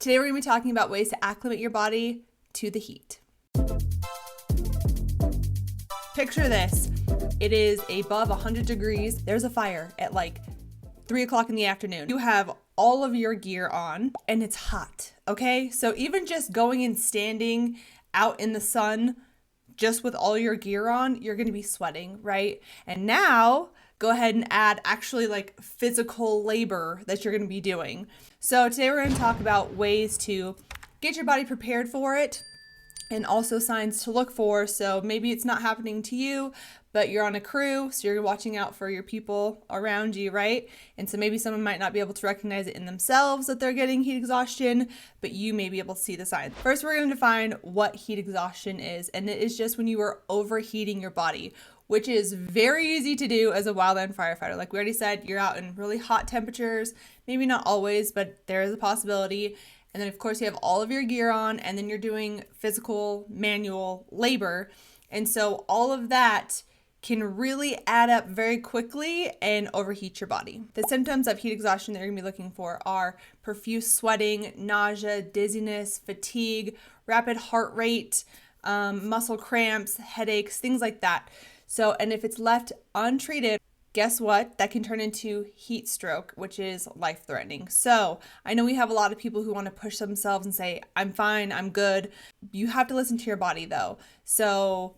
Today we're going to be talking about ways to acclimate your body to the heat. Picture this. It is above 100 degrees. There's a fire at like 3 o'clock in the afternoon. You have all of your gear on and it's hot, okay? So even just going and standing out in the sun, just with all your gear on, you're going to be sweating, right? And now go ahead and add actually like physical labor that you're going to be doing. So today we're going to talk about ways to get your body prepared for it and also signs to look for. So maybe it's not happening to you, but you're on a crew, so you're watching out for your people around you, right? And so maybe someone might not be able to recognize it in themselves that they're getting heat exhaustion, but you may be able to see the signs. First, we're going to define what heat exhaustion is, and it is just when you are overheating your body, which is very easy to do as a wildland firefighter. Like we already said, you're out in really hot temperatures, maybe not always, but there is a possibility. And then of course you have all of your gear on, and then you're doing physical manual labor. And so all of that can really add up very quickly and overheat your body. The symptoms of heat exhaustion that you're gonna be looking for are profuse sweating, nausea, dizziness, fatigue, rapid heart rate, muscle cramps, headaches, things like that. So, and if it's left untreated, guess what? That can turn into heat stroke, which is life-threatening. So I know we have a lot of people who want to push themselves and say, I'm fine, I'm good. You have to listen to your body though. So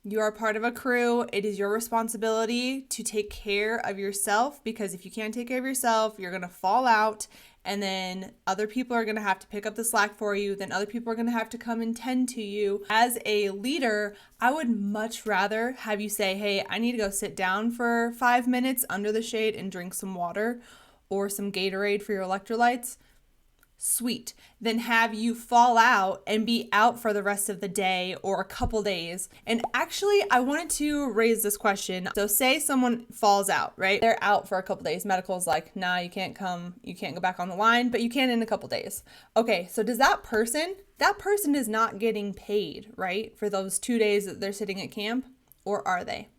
you are part of a crew. It is your responsibility to take care of yourself, because if you can't take care of yourself, you're going to fall out, and then other people are going to have to pick up the slack for you. Then other people are going to have to come and tend to you. As a leader, I would much rather have you say, hey, I need to go sit down for 5 minutes under the shade and drink some water or some Gatorade for your electrolytes. Sweet. Then have you fall out and be out for the rest of the day or a couple days. And actually, I wanted to raise this question. So say someone falls out, right? They're out for a couple days. Medical's like, nah, you can't come, you can't go back on the line, but you can in a couple days. Okay, so does that person is not getting paid, right? For those 2 days that they're sitting at camp, or are they?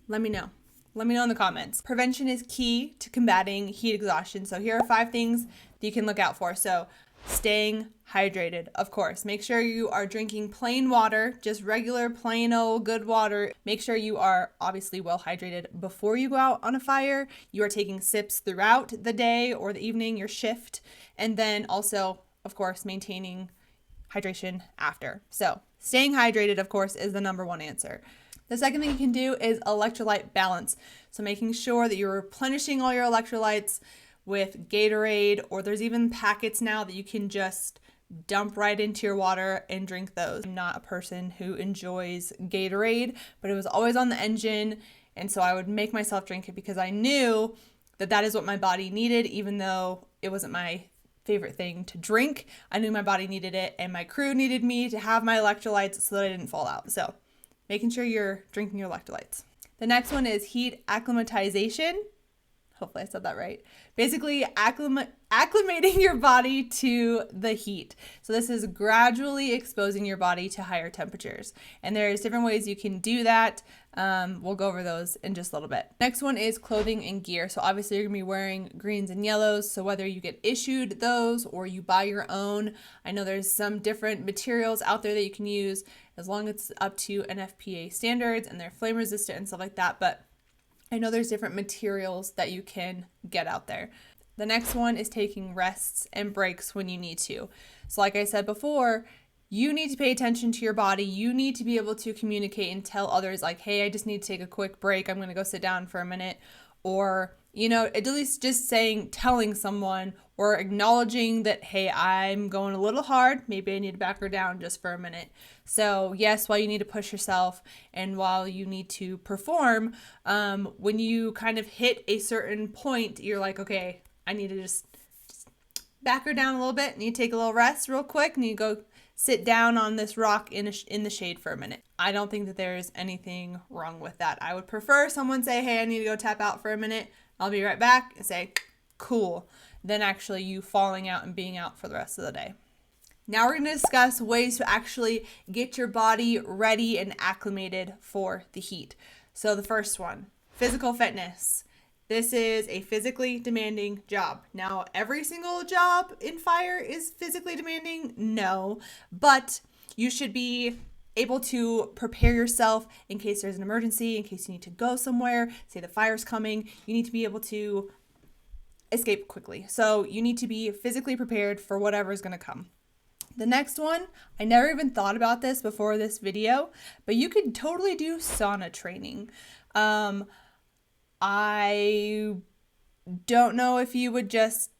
Let me know. Let me know in the comments. Prevention is key to combating heat exhaustion. So here are 5 things that you can look out for. So staying hydrated, of course. Make sure you are drinking plain water, just regular, plain old good water. Make sure you are obviously well hydrated before you go out on a fire. You are taking sips throughout the day or the evening, your shift. And then also, of course, maintaining hydration after. So staying hydrated, of course, is the number one answer. The second thing you can do is electrolyte balance. So making sure that you're replenishing all your electrolytes with Gatorade, or there's even packets now that you can just dump right into your water and drink those. I'm not a person who enjoys Gatorade, but it was always on the engine. And so I would make myself drink it because I knew that that is what my body needed, even though it wasn't my favorite thing to drink. I knew my body needed it, and my crew needed me to have my electrolytes so that I didn't fall out. So making sure you're drinking your electrolytes. The next one is heat acclimatization. Hopefully I said that right. Basically, acclimating your body to the heat. So this is gradually exposing your body to higher temperatures. And there's different ways you can do that. We'll go over those in just a little bit. Next one is clothing and gear. So obviously you're gonna be wearing greens and yellows. So whether you get issued those or you buy your own, I know there's some different materials out there that you can use as long as it's up to NFPA standards and they're flame resistant and stuff like that. But I know there's different materials that you can get out there. The next one is taking rests and breaks when you need to. So like I said before, you need to pay attention to your body. You need to be able to communicate and tell others like, hey, I just need to take a quick break. I'm going to go sit down for a minute. Or, you know, at least just telling someone or acknowledging that, hey, I'm going a little hard. Maybe I need to back her down just for a minute. So yes, while you need to push yourself and while you need to perform, when you kind of hit a certain point, you're like, okay, I need to just back her down a little bit. Need to take a little rest real quick. Need to go sit down on this rock in the shade for a minute. I don't think that there's anything wrong with that. I would prefer someone say, hey, I need to go tap out for a minute. I'll be right back, and say, cool, than actually you falling out and being out for the rest of the day. Now we're going to discuss ways to actually get your body ready and acclimated for the heat. So the first one, physical fitness. This is a physically demanding job. Now, every single job in fire is physically demanding? No, but you should be able to prepare yourself in case there's an emergency, in case you need to go somewhere, say the fire's coming. You need to be able to escape quickly. So you need to be physically prepared for whatever is going to come. The next one, I never even thought about this before this video, but you could totally do sauna training. I don't know if you would just,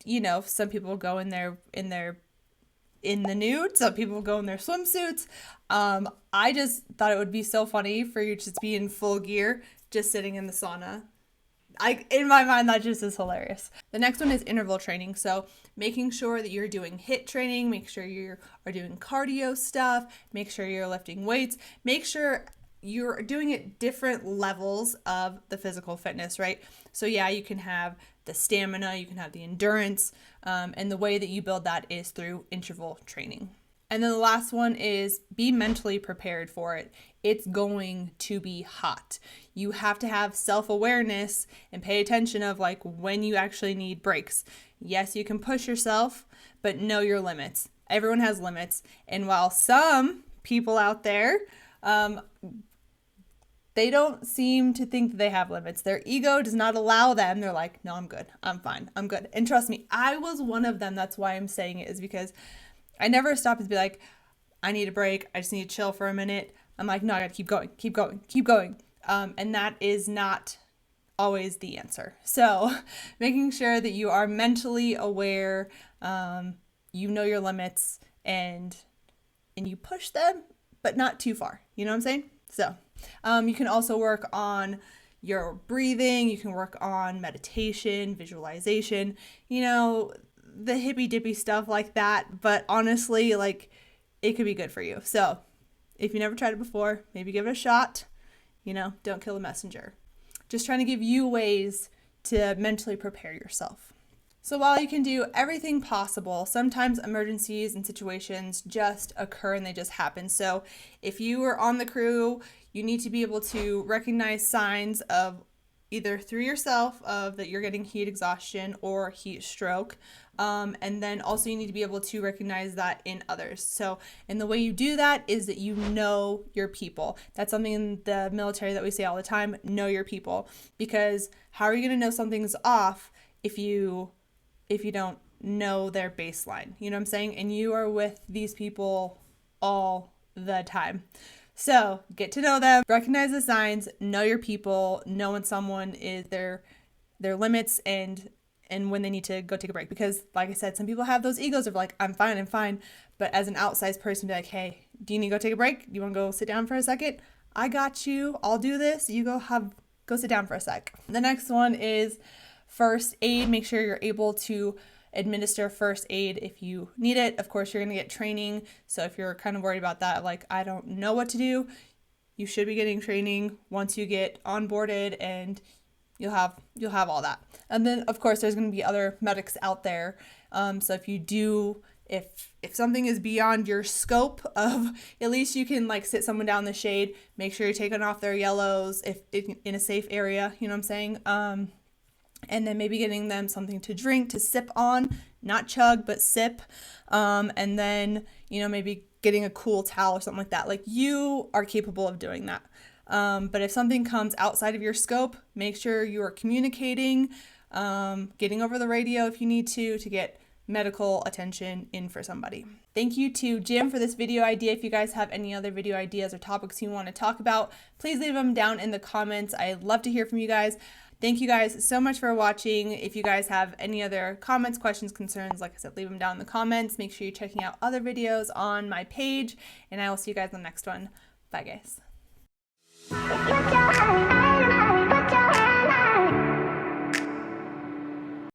some people go in the nude, some people go in their swimsuits. I just thought it would be so funny for you to just be in full gear, just sitting in the sauna. In my mind, that just is hilarious. The next one is interval training. So making sure that you're doing HIIT training, make sure you are doing cardio stuff, make sure you're lifting weights, make sure you're doing it different levels of the physical fitness, right? So yeah, you can have the stamina, you can have the endurance, and the way that you build that is through interval training. And then the last one is be mentally prepared for it. It's going to be hot. You have to have self-awareness and pay attention of like when you actually need breaks. Yes, you can push yourself, but know your limits. Everyone has limits. And while some people out there, they don't seem to think that they have limits. Their ego does not allow them. They're like, no, I'm good. I'm fine. I'm good. And trust me, I was one of them. That's why I'm saying it, is because I never stopped to be like, I need a break. I just need to chill for a minute. I'm like, no, I gotta keep going, keep going, keep going. And that is not always the answer. So making sure that you are mentally aware, you know your limits, and you push them, but not too far. You know what I'm saying? So you can also work on your breathing. You can work on meditation, visualization, the hippy dippy stuff like that. But honestly, like, it could be good for you. So if you never tried it before, maybe give it a shot. Don't kill the messenger. Just trying to give you ways to mentally prepare yourself. So while you can do everything possible, sometimes emergencies and situations just occur and they just happen. So if you are on the crew, you need to be able to recognize signs of either through yourself of that you're getting heat exhaustion or heat stroke. And then also you need to be able to recognize that in others. So, and the way you do that is that you know your people. That's something in the military that we say all the time, know your people. Because how are you going to know something's off if you don't know their baseline? You know what I'm saying? And you are with these people all the time. So get to know them, recognize the signs, know your people, know when someone is their limits and when they need to go take a break. Because like I said, some people have those egos of like, I'm fine. But as an outsized person, be like, hey, do you need to go take a break? Do you want to go sit down for a second? I got you. I'll do this. You go sit down for a sec. The next one is first aid. Make sure you're able to administer first aid if you need it. Of course, you're going to get training. So if you're kind of worried about that, like, I don't know what to do, you should be getting training once you get onboarded, and you'll have all that. And then of course there's going to be other medics out there. So if something is beyond your scope of, at least you can like sit someone down in the shade, make sure you're taking off their yellows if in a safe area, you know what I'm saying? And then maybe getting them something to drink, to sip on, not chug, but sip. And then, maybe getting a cool towel or something like that. Like, you are capable of doing that. But if something comes outside of your scope, make sure you are communicating, getting over the radio if you need to get medical attention in for somebody. Thank you to Jim for this video idea. If you guys have any other video ideas or topics you want to talk about, please leave them down in the comments. I'd love to hear from you guys. Thank you guys so much for watching. If you guys have any other comments, questions, concerns, like I said, leave them down in the comments. Make sure you're checking out other videos on my page, and I will see you guys in the next one. Bye, guys.